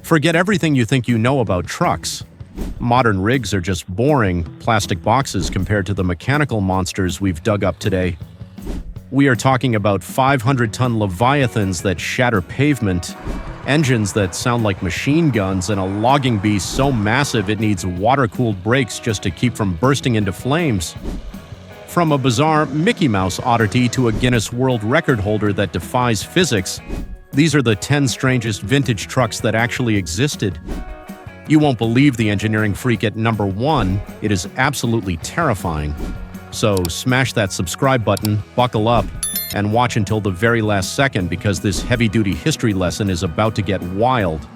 Forget everything you think you know about trucks. Modern rigs are just boring plastic boxes compared to the mechanical monsters we've dug up today. We are talking about 500-ton leviathans that shatter pavement, engines that sound like machine guns, and a logging beast so massive it needs water-cooled brakes just to keep from bursting into flames. From a bizarre Mickey Mouse oddity to a Guinness World Record holder that defies physics, these are the 10 strangest vintage trucks that actually existed. You won't believe the engineering freak at number 1. It is absolutely terrifying. So smash that subscribe button, buckle up, and watch until the very last second because this heavy-duty history lesson is about to get wild.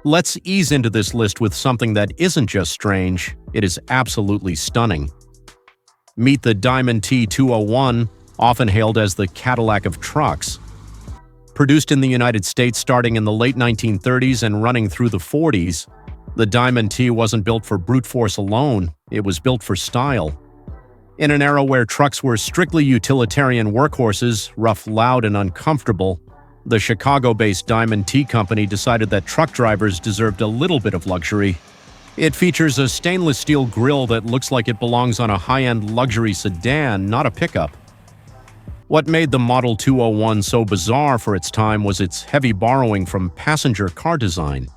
Let's ease into this list with something that isn't just strange, it is absolutely stunning. Meet the Diamond T201, often hailed as the Cadillac of Trucks. Produced in the United States starting in the late 1930s and running through the 40s, the Diamond T wasn't built for brute force alone, it was built for style. In an era where trucks were strictly utilitarian workhorses, rough, loud, and uncomfortable, the Chicago-based Diamond T Company decided that truck drivers deserved a little bit of luxury. It features a stainless steel grille that looks like it belongs on a high-end luxury sedan, not a pickup. What made the Model 201 so bizarre for its time was its heavy borrowing from passenger car design.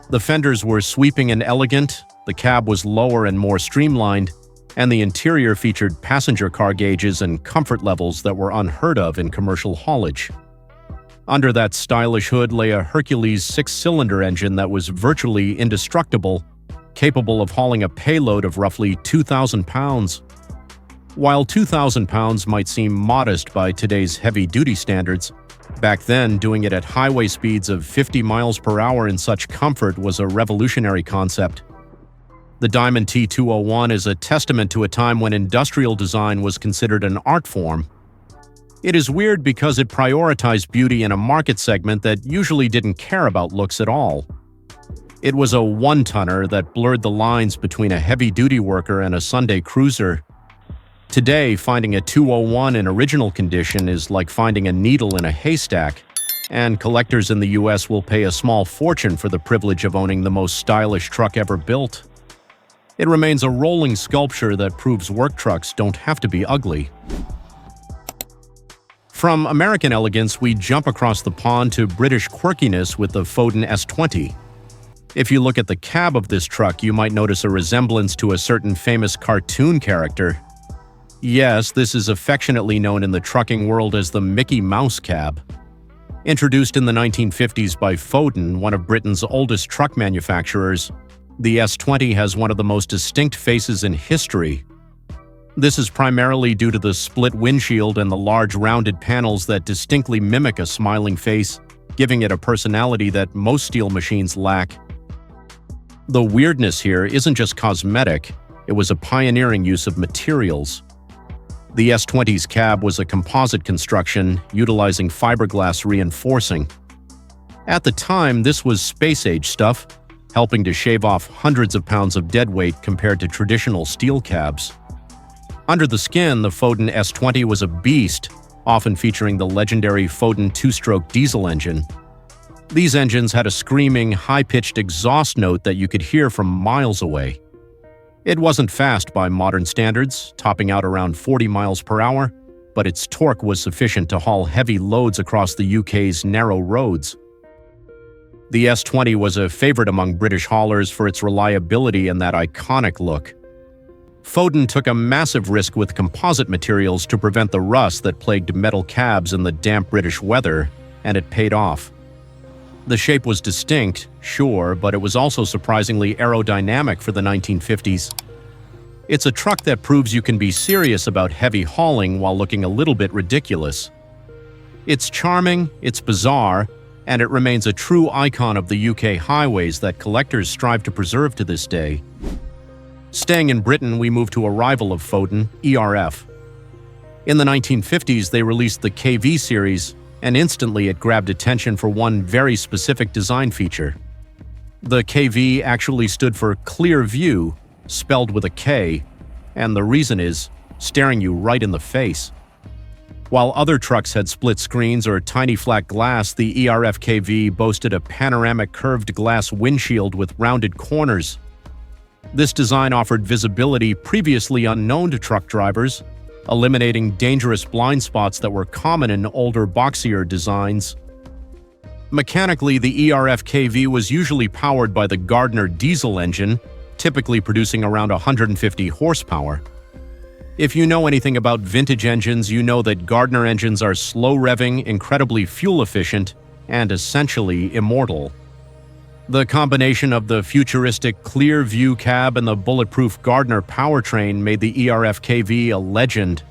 The fenders were sweeping and elegant, the cab was lower and more streamlined, and the interior featured passenger car gauges and comfort levels that were unheard of in commercial haulage. Under that stylish hood lay a Hercules 6-cylinder engine that was virtually indestructible, capable of hauling a payload of roughly 2,000 pounds. While 2,000 pounds might seem modest by today's heavy-duty standards, back then doing it at highway speeds of 50 miles per hour in such comfort was a revolutionary concept. The Diamond T201 is a testament to a time when industrial design was considered an art form. It is weird because it prioritized beauty in a market segment that usually didn't care about looks at all. It was a one-tonner that blurred the lines between a heavy-duty worker and a Sunday cruiser. Today, finding a 201 in original condition is like finding a needle in a haystack, and collectors in the US will pay a small fortune for the privilege of owning the most stylish truck ever built. It remains a rolling sculpture that proves work trucks don't have to be ugly. From American elegance, we jump across the pond to British quirkiness with the Foden S20. If you look at the cab of this truck, you might notice a resemblance to a certain famous cartoon character. Yes, this is affectionately known in the trucking world as the Mickey Mouse cab. Introduced in the 1950s by Foden, one of Britain's oldest truck manufacturers, the S20 has one of the most distinct faces in history. This is primarily due to the split windshield and the large rounded panels that distinctly mimic a smiling face, giving it a personality that most steel machines lack. The weirdness here isn't just cosmetic, it was a pioneering use of materials. The S20's cab was a composite construction utilizing fiberglass reinforcing. At the time, this was space-age stuff, helping to shave off hundreds of pounds of deadweight compared to traditional steel cabs. Under the skin, the Foden S20 was a beast, often featuring the legendary Foden two-stroke diesel engine. These engines had a screaming, high-pitched exhaust note that you could hear from miles away. It wasn't fast by modern standards, topping out around 40 miles per hour, but its torque was sufficient to haul heavy loads across the UK's narrow roads. The S20 was a favorite among British haulers for its reliability and that iconic look. Foden took a massive risk with composite materials to prevent the rust that plagued metal cabs in the damp British weather, and it paid off. The shape was distinct, sure, but it was also surprisingly aerodynamic for the 1950s. It's a truck that proves you can be serious about heavy hauling while looking a little bit ridiculous. It's charming, it's bizarre, and it remains a true icon of the UK highways that collectors strive to preserve to this day. Staying in Britain, we move to a rival of Foden, ERF. In the 1950s, they released the KV series, and instantly it grabbed attention for one very specific design feature. The KV actually stood for Clear View, spelled with a K, and the reason is staring you right in the face. While other trucks had split screens or tiny flat glass, the ERF KV boasted a panoramic curved glass windshield with rounded corners. This design offered visibility previously unknown to truck drivers, eliminating dangerous blind spots that were common in older, boxier designs. Mechanically, the ERF KV was usually powered by the Gardner diesel engine, typically producing around 150 horsepower. If you know anything about vintage engines, you know that Gardner engines are slow-revving, incredibly fuel-efficient, and essentially immortal. The combination of the futuristic clear-view cab and the bulletproof Gardner powertrain made the ERF KV a legend.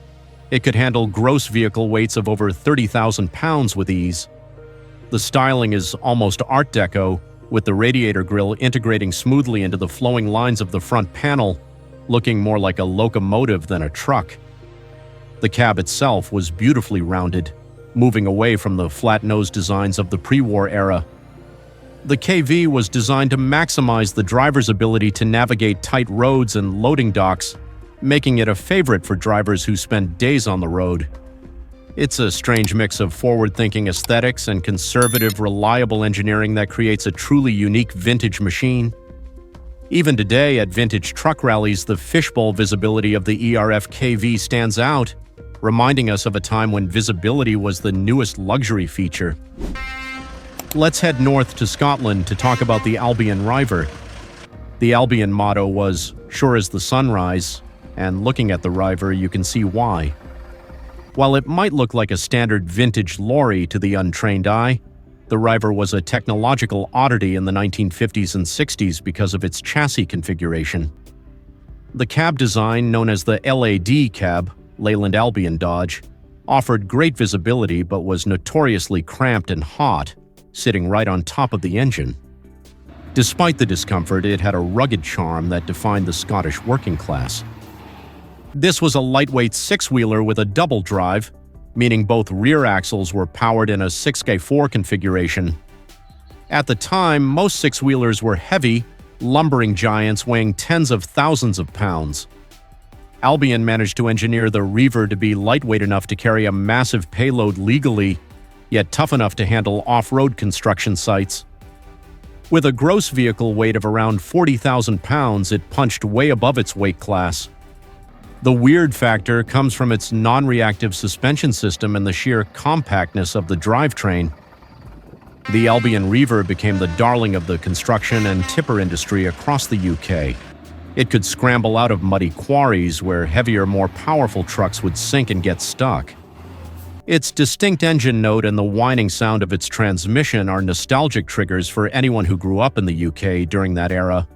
It could handle gross vehicle weights of over 30,000 pounds with ease. The styling is almost Art Deco, with the radiator grille integrating smoothly into the flowing lines of the front panel, looking more like a locomotive than a truck. The cab itself was beautifully rounded, moving away from the flat-nosed designs of the pre-war era. The KV was designed to maximize the driver's ability to navigate tight roads and loading docks, making it a favorite for drivers who spend days on the road. It's a strange mix of forward-thinking aesthetics and conservative, reliable engineering that creates a truly unique vintage machine. Even today, at vintage truck rallies, the fishbowl visibility of the ERF KV stands out, reminding us of a time when visibility was the newest luxury feature. Let's head north to Scotland to talk about the Albion Reiver. The Albion motto was, "Sure as the sunrise," and looking at the Reiver, you can see why. While it might look like a standard vintage lorry to the untrained eye, the Reiver was a technological oddity in the 1950s and 60s because of its chassis configuration. The cab design, known as the LAD cab, Leyland Albion Dodge, offered great visibility but was notoriously cramped and hot, sitting right on top of the engine. Despite the discomfort, it had a rugged charm that defined the Scottish working class. This was a lightweight six-wheeler with a double drive, meaning both rear axles were powered in a 6x4 configuration. At the time, most six-wheelers were heavy, lumbering giants weighing tens of thousands of pounds. Albion managed to engineer the Reiver to be lightweight enough to carry a massive payload legally, yet tough enough to handle off-road construction sites. With a gross vehicle weight of around 40,000 pounds, it punched way above its weight class. The weird factor comes from its non-reactive suspension system and the sheer compactness of the drivetrain. The Albion Reiver became the darling of the construction and tipper industry across the UK. It could scramble out of muddy quarries where heavier, more powerful trucks would sink and get stuck. Its distinct engine note and the whining sound of its transmission are nostalgic triggers for anyone who grew up in the UK during that era.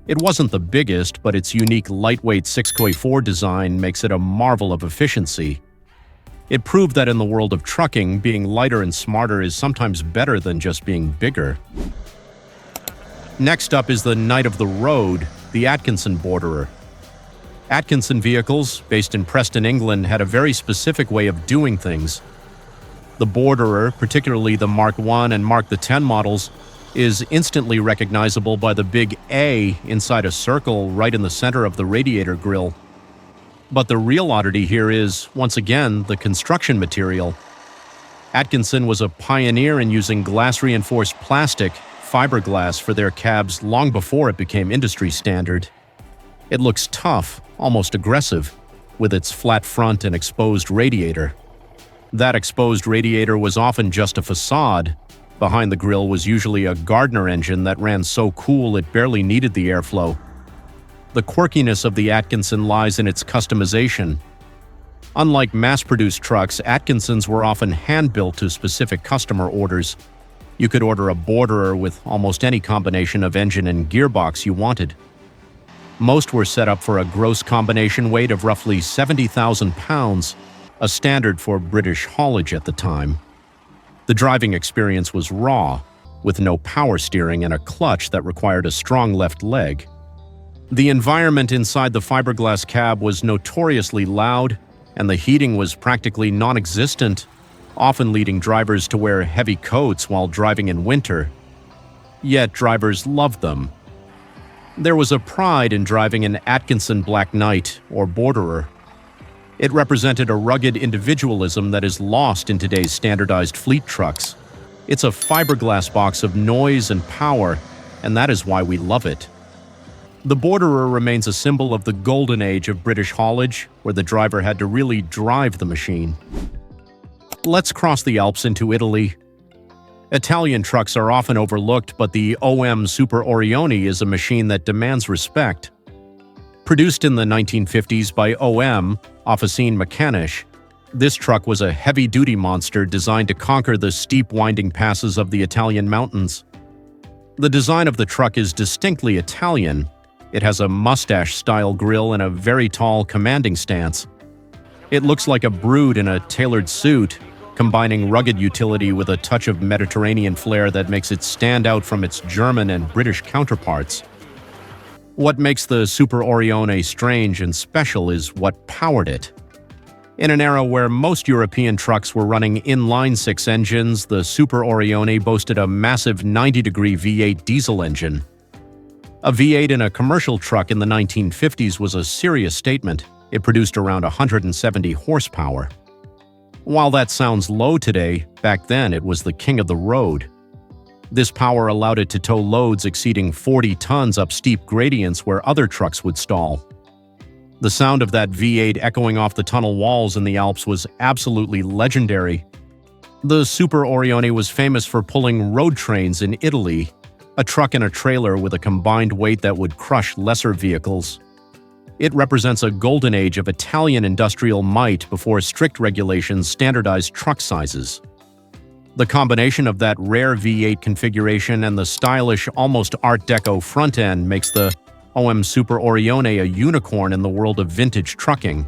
It wasn't the biggest, but its unique lightweight 6x4 design makes it a marvel of efficiency. It proved that in the world of trucking, being lighter and smarter is sometimes better than just being bigger. Next up is the Knight of the Road, the Atkinson Borderer. Atkinson vehicles, based in Preston, England, had a very specific way of doing things. The Borderer, particularly the Mark I and Mark X models, is instantly recognizable by the big A inside a circle right in the center of the radiator grille. But the real oddity here is, once again, the construction material. Atkinson was a pioneer in using glass-reinforced plastic, fiberglass, for their cabs long before it became industry standard. It looks tough, almost aggressive, with its flat front and exposed radiator. That exposed radiator was often just a facade. Behind the grille was usually a Gardner engine that ran so cool it barely needed the airflow. The quirkiness of the Atkinson lies in its customization. Unlike mass-produced trucks, Atkinsons were often hand-built to specific customer orders. You could order a Borderer with almost any combination of engine and gearbox you wanted. Most were set up for a gross combination weight of roughly 70,000 pounds, a standard for British haulage at the time. The driving experience was raw, with no power steering and a clutch that required a strong left leg. The environment inside the fiberglass cab was notoriously loud, and the heating was practically non-existent, often leading drivers to wear heavy coats while driving in winter. Yet drivers loved them. There was a pride in driving an Atkinson Black Knight or Borderer. It represented a rugged individualism that is lost in today's standardized fleet trucks. It's a fiberglass box of noise and power, and that is why we love it. The Borderer remains a symbol of the golden age of British haulage, where the driver had to really drive the machine. Let's cross the Alps into Italy. Italian trucks are often overlooked, but the OM Super Orione is a machine that demands respect. Produced in the 1950s by OM, Officine Meccaniche, this truck was a heavy-duty monster designed to conquer the steep winding passes of the Italian mountains. The design of the truck is distinctly Italian. It has a mustache-style grille and a very tall, commanding stance. It looks like a brute in a tailored suit, combining rugged utility with a touch of Mediterranean flair that makes it stand out from its German and British counterparts. What makes the Super Orione strange and special is what powered it. In an era where most European trucks were running inline-six engines, the Super Orione boasted a massive 90-degree V8 diesel engine. A V8 in a commercial truck in the 1950s was a serious statement. It produced around 170 horsepower. While that sounds low today, back then it was the king of the road. This power allowed it to tow loads exceeding 40 tons up steep gradients where other trucks would stall. The sound of that V8 echoing off the tunnel walls in the Alps was absolutely legendary. The Super Orione was famous for pulling road trains in Italy, a truck and a trailer with a combined weight that would crush lesser vehicles. It represents a golden age of Italian industrial might before strict regulations standardized truck sizes. The combination of that rare V8 configuration and the stylish, almost Art Deco front end makes the OM Super Orione a unicorn in the world of vintage trucking.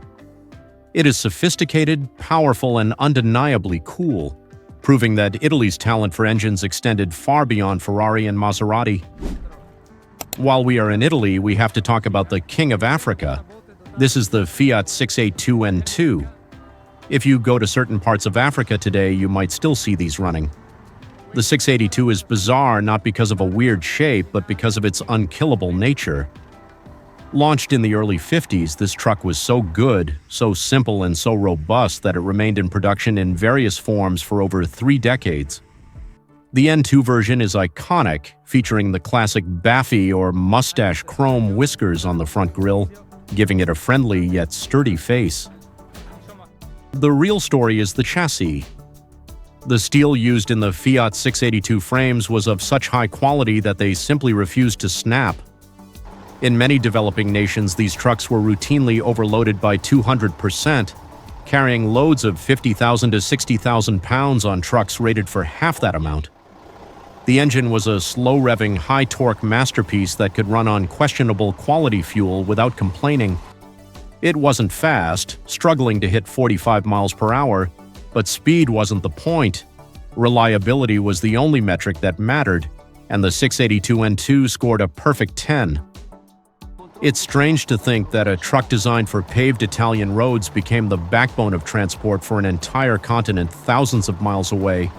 It is sophisticated, powerful, and undeniably cool, proving that Italy's talent for engines extended far beyond Ferrari and Maserati. While we are in Italy, we have to talk about the king of Africa. This is the Fiat 682N2. If you go to certain parts of Africa today, you might still see these running. The 682 is bizarre not because of a weird shape, but because of its unkillable nature. Launched in the early 50s, this truck was so good, so simple, and so robust that it remained in production in various forms for over 3 decades. The N2 version is iconic, featuring the classic Baffy or mustache chrome whiskers on the front grille, giving it a friendly yet sturdy face. The real story is the chassis. The steel used in the Fiat 682 frames was of such high quality that they simply refused to snap. In many developing nations, these trucks were routinely overloaded by 200%, carrying loads of 50,000 to 60,000 pounds on trucks rated for half that amount. The engine was a slow-revving, high-torque masterpiece that could run on questionable quality fuel without complaining. It wasn't fast, struggling to hit 45 miles per hour, but speed wasn't the point. Reliability was the only metric that mattered, and the 682N2 scored a perfect 10. It's strange to think that a truck designed for paved Italian roads became the backbone of transport for an entire continent thousands of miles away.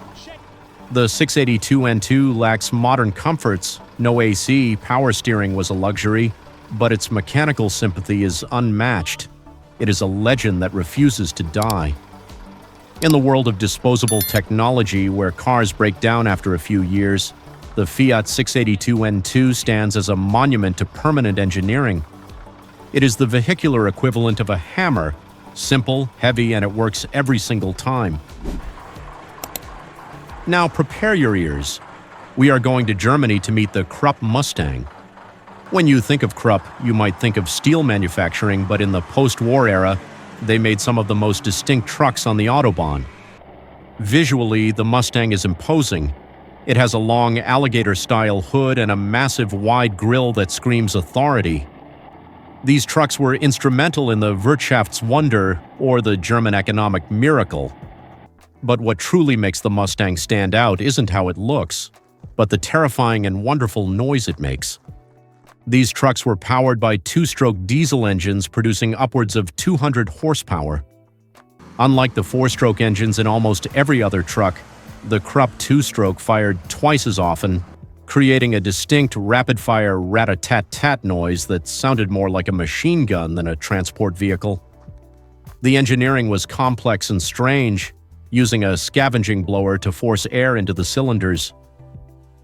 The 682N2 lacks modern comforts. No AC, power steering was a luxury, but its mechanical sympathy is unmatched. It is a legend that refuses to die. In the world of disposable technology, where cars break down after a few years, the Fiat 682N2 stands as a monument to permanent engineering. It is the vehicular equivalent of a hammer, simple, heavy, and it works every single time. Now prepare your ears. We are going to Germany to meet the Krupp Mustang. When you think of Krupp, you might think of steel manufacturing, but in the post-war era, they made some of the most distinct trucks on the Autobahn. Visually, the Mustang is imposing. It has a long alligator-style hood and a massive wide grille that screams authority. These trucks were instrumental in the Wirtschaftswunder, or the German economic miracle. But what truly makes the Mustang stand out isn't how it looks, but the terrifying and wonderful noise it makes. These trucks were powered by 2-stroke diesel engines producing upwards of 200 horsepower. Unlike the 4-stroke engines in almost every other truck, the Krupp 2-stroke fired twice as often, creating a distinct rapid-fire rat-a-tat-tat noise that sounded more like a machine gun than a transport vehicle. The engineering was complex and strange, using a scavenging blower to force air into the cylinders.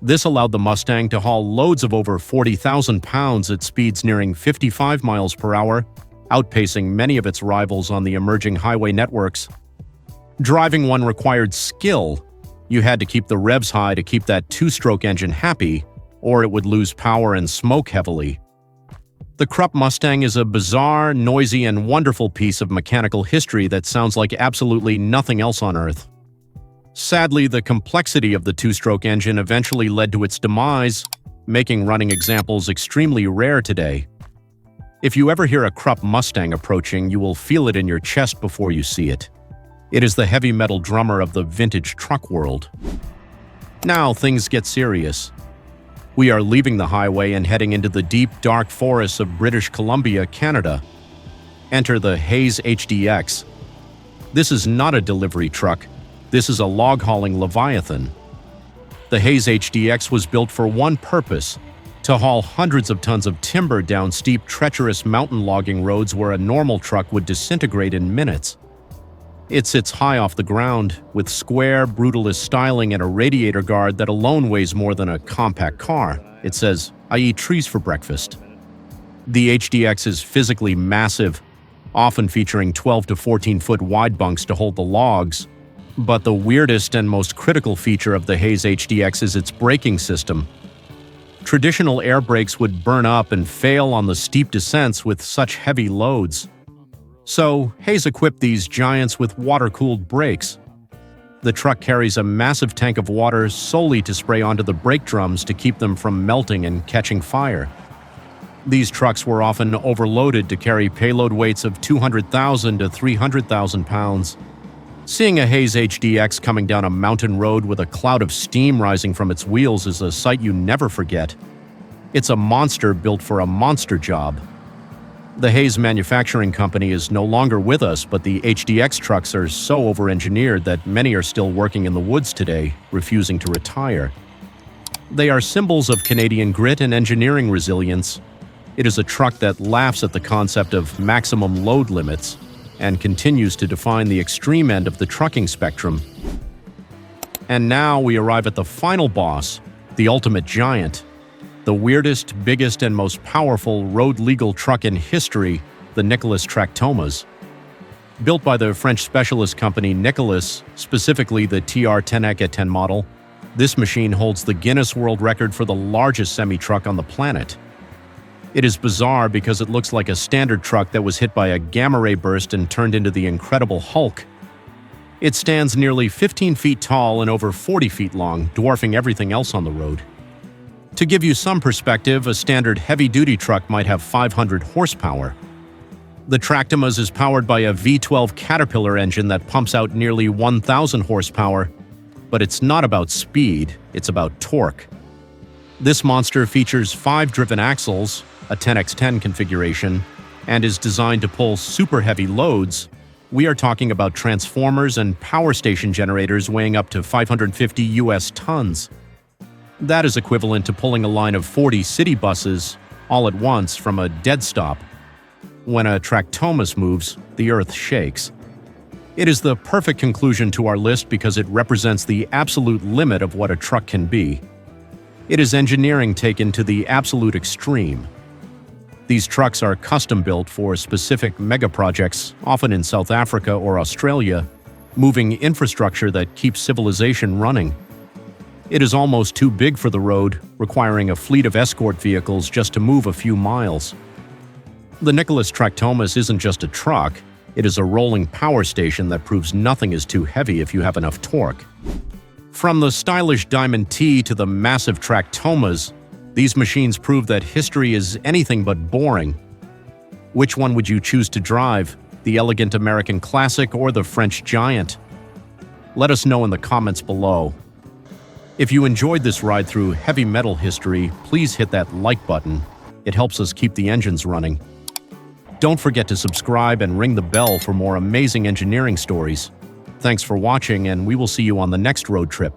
This allowed the Mustang to haul loads of over 40,000 pounds at speeds nearing 55 miles per hour, outpacing many of its rivals on the emerging highway networks. Driving one required skill. You had to keep the revs high to keep that two-stroke engine happy, or it would lose power and smoke heavily. The Krupp Mustang is a bizarre, noisy, and wonderful piece of mechanical history that sounds like absolutely nothing else on Earth. Sadly, the complexity of the two-stroke engine eventually led to its demise, making running examples extremely rare today. If you ever hear a Krupp Mustang approaching, you will feel it in your chest before you see it. It is the heavy metal drummer of the vintage truck world. Now things get serious. We are leaving the highway and heading into the deep, dark forests of British Columbia, Canada. Enter the Hayes HDX. This is not a delivery truck. This is a log-hauling Leviathan. The Hayes HDX was built for one purpose: to haul hundreds of tons of timber down steep, treacherous mountain logging roads where a normal truck would disintegrate in minutes. It sits high off the ground, with square, brutalist styling and a radiator guard that alone weighs more than a compact car. It says, "I eat trees for breakfast." The HDX is physically massive, often featuring 12 to 14-foot wide bunks to hold the logs. But the weirdest and most critical feature of the Hayes HDX is its braking system. Traditional air brakes would burn up and fail on the steep descents with such heavy loads. So, Hayes equipped these giants with water-cooled brakes. The truck carries a massive tank of water solely to spray onto the brake drums to keep them from melting and catching fire. These trucks were often overloaded to carry payload weights of 200,000 to 300,000 pounds. Seeing a Hayes HDX coming down a mountain road with a cloud of steam rising from its wheels is a sight you never forget. It's a monster built for a monster job. The Hayes manufacturing company is no longer with us, but the HDX trucks are so over-engineered that many are still working in the woods today, refusing to retire. They are symbols of Canadian grit and engineering resilience. It is a truck that laughs at the concept of maximum load limits and continues to define the extreme end of the trucking spectrum. And now we arrive at the final boss, the ultimate giant. The weirdest, biggest, and most powerful road-legal truck in history, the Nicolas Tractomas. Built by the French specialist company Nicolas, specifically the TR10X10 model, this machine holds the Guinness World Record for the largest semi-truck on the planet. It is bizarre because it looks like a standard truck that was hit by a gamma-ray burst and turned into the Incredible Hulk. It stands nearly 15 feet tall and over 40 feet long, dwarfing everything else on the road. To give you some perspective, a standard heavy-duty truck might have 500 horsepower. The Tractomas is powered by a V12 Caterpillar engine that pumps out nearly 1,000 horsepower, but it's not about speed, it's about torque. This monster features 5 driven axles, a 10x10 configuration, and is designed to pull super heavy loads. We are talking about transformers and power station generators weighing up to 550 US tons. That is equivalent to pulling a line of 40 city buses all at once from a dead stop. When a Tractomas moves, the earth shakes. It is the perfect conclusion to our list because it represents the absolute limit of what a truck can be. It is engineering taken to the absolute extreme. These trucks are custom-built for specific mega-projects, often in South Africa or Australia, moving infrastructure that keeps civilization running. It is almost too big for the road, requiring a fleet of escort vehicles just to move a few miles. The Nicolas Tractomas isn't just a truck, it is a rolling power station that proves nothing is too heavy if you have enough torque. From the stylish Diamond T to the massive Tractomas, these machines prove that history is anything but boring. Which one would you choose to drive, the elegant American classic or the French giant? Let us know in the comments below. If you enjoyed this ride through heavy metal history, please hit that like button. It helps us keep the engines running. Don't forget to subscribe and ring the bell for more amazing engineering stories. Thanks for watching, and we will see you on the next road trip.